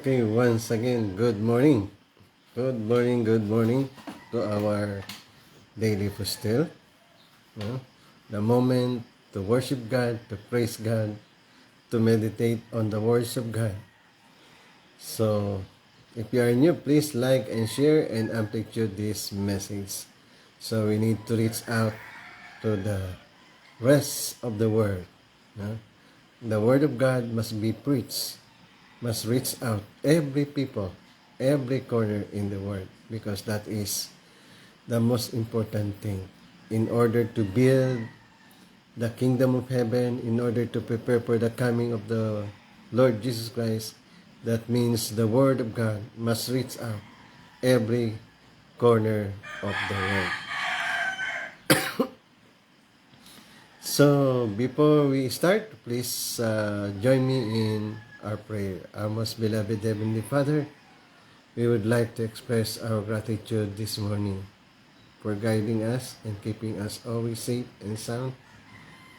Okay, once again, good morning. Good morning to our daily postil. No? The moment to worship God, to praise God, to meditate on the words of God. So, if you are new, please like and share and amplitude this message. So, we need to reach out to the rest of the world. No? The word of God must be preached, must reach out every people, every corner in the world, because that is the most important thing in order to build the kingdom of heaven, in order to prepare for the coming of the Lord Jesus Christ. That means the word of God must reach out every corner of the world. So, before we start, please join me in our prayer. Our most beloved Heavenly Father, we would like to express our gratitude this morning for guiding us and keeping us always safe and sound,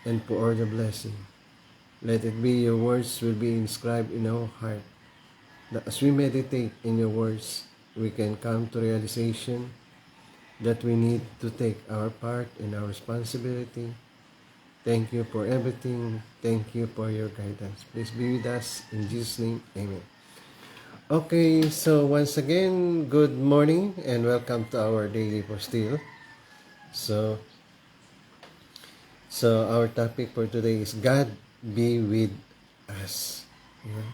and for all the blessing. Let it be your words will be inscribed in our heart, that as we meditate in your words, we can come to realization that we need to take our part and our responsibility. Thank you for everything. Thank you for your guidance. Please be with us. In Jesus' name, amen. Okay, so once again, good morning and welcome to our daily postil. So our topic for today is God be with us. You know?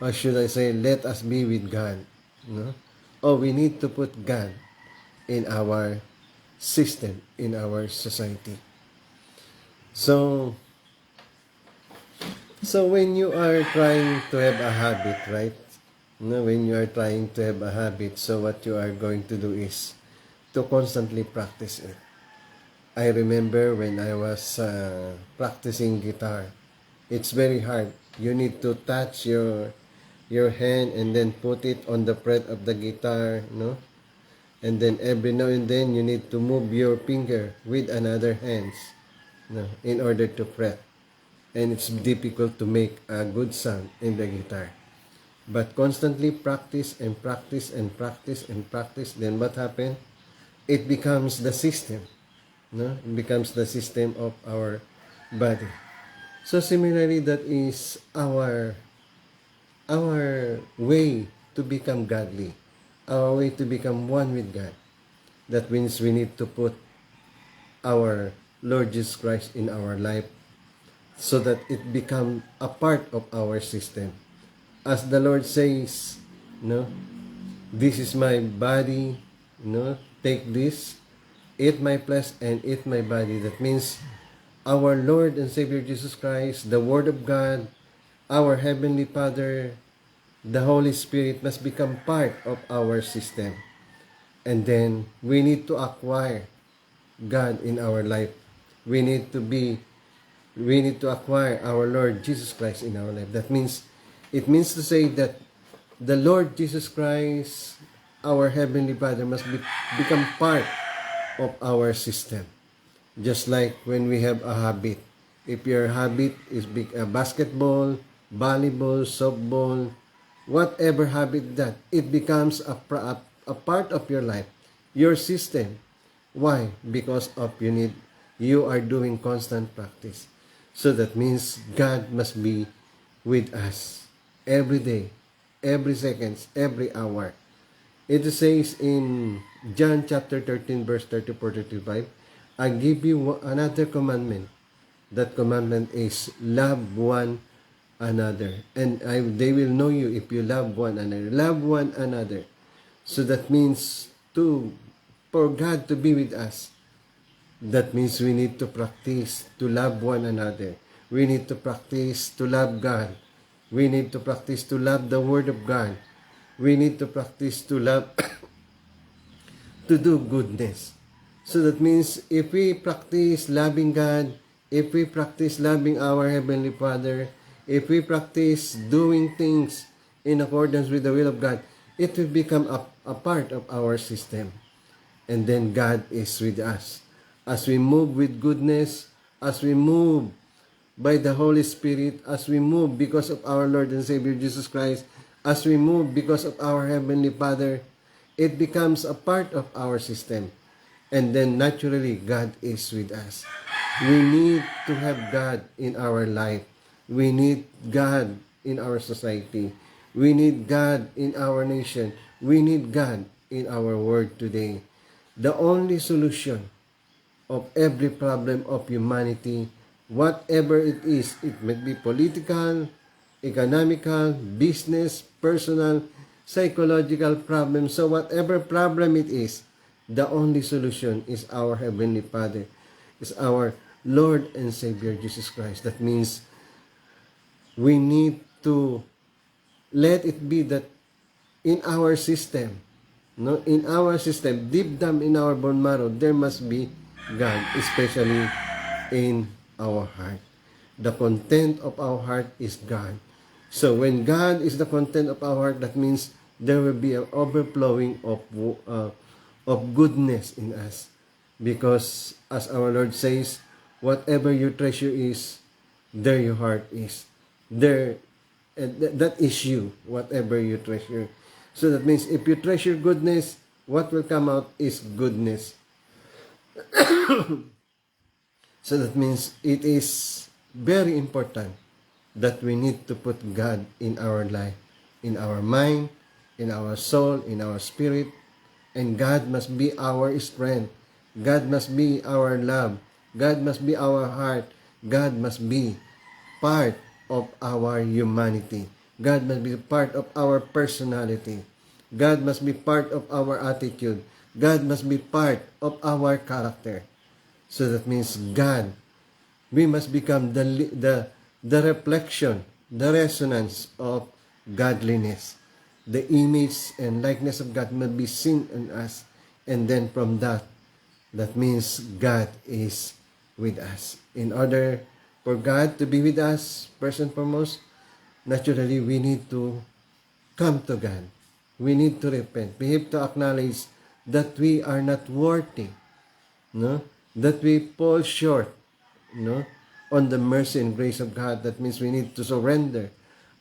Or should I say, let us be with God. You know? Oh, we need to put God in our system, in our society. So when you are trying to have a habit, right? When you are trying to have a habit, so what you are going to do is to constantly practice it. I remember when I was practicing guitar, it's very hard. You need to touch your hand and then put it on the fret of the guitar, no? And then every now and then you need to move your finger with another hands, no, in order to fret. And it's difficult to make a good sound in the guitar. But constantly practice and practice and practice and practice, then what happens? It becomes the system. No? It becomes the system of our body. So similarly, that is our way to become godly, our way to become one with God. That means we need to put our Lord Jesus Christ in our life so that it become a part of our system. As the Lord says, no, this is my body, no, take this, eat my flesh and eat my body. That means our Lord and Savior Jesus Christ, the Word of God, our Heavenly Father, the Holy Spirit must become part of our system. And then we need to acquire God in our life. We need to acquire our Lord Jesus Christ in our life. It means to say that the Lord Jesus Christ, our Heavenly Father, must become part of our system. Just like when we have a habit. If your habit is basketball, volleyball, softball, whatever habit that, it becomes a part of your life, your system. Why? Because of you are doing constant practice. So that means God must be with us every day, every seconds, every hour. It says in John chapter 13 verse 34-35, I give you another commandment. That commandment is love one another. And they will know you if you love one another. Love one another. So that means for God to be with us. That means we need to practice to love one another. We need to practice to love God. We need to practice to love the Word of God. We need to practice to love, to do goodness. So that means if we practice loving God, if we practice loving our Heavenly Father, if we practice doing things in accordance with the will of God, it will become a part of our system. And then God is with us. As we move with goodness, as we move by the Holy Spirit, as we move because of our Lord and Savior Jesus Christ, As we move because of our Heavenly Father, it becomes a part of our system. And then naturally, God is with us. We need to have God in our life. We need God in our society. We need God in our nation. We need God in our world today. The only solution of every problem of humanity, whatever it is, it may be political, economical, business, personal, psychological problem. So whatever problem it is, the only solution is our Heavenly Father, is our Lord and Savior Jesus Christ. That means we need to let it be that in our system, no, in our system, deep down in our bone marrow, there must be God, especially in our heart. The content of our heart is God. So when God is the content of our heart, that means there will be an overflowing of goodness in us. Because as our Lord says, whatever your treasure is, there your heart is. There, that is you, whatever you treasure. So that means if you treasure goodness, what will come out is goodness. So that means it is very important that we need to put God in our life, in our mind, in our soul, in our spirit, and God must be our strength. God must be our love. God must be our heart. God must be part of our humanity. God must be part of our personality. God must be part of our attitude. God must be part of our character. So that means God, we must become the reflection, the resonance of godliness. The image and likeness of God must be seen in us. And then from that, that means God is with us. In order for God to be with us, first and foremost, naturally we need to come to God. We need to repent. We have to acknowledge that we are not worthy, no? That we fall short, no? On the mercy and grace of God. That means we need to surrender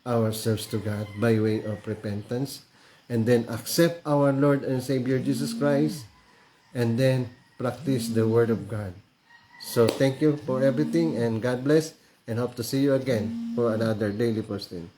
ourselves to God by way of repentance, and then accept our Lord and Savior Jesus Christ, and then practice the Word of God. So thank you for everything, and God bless, and hope to see you again for another daily posting.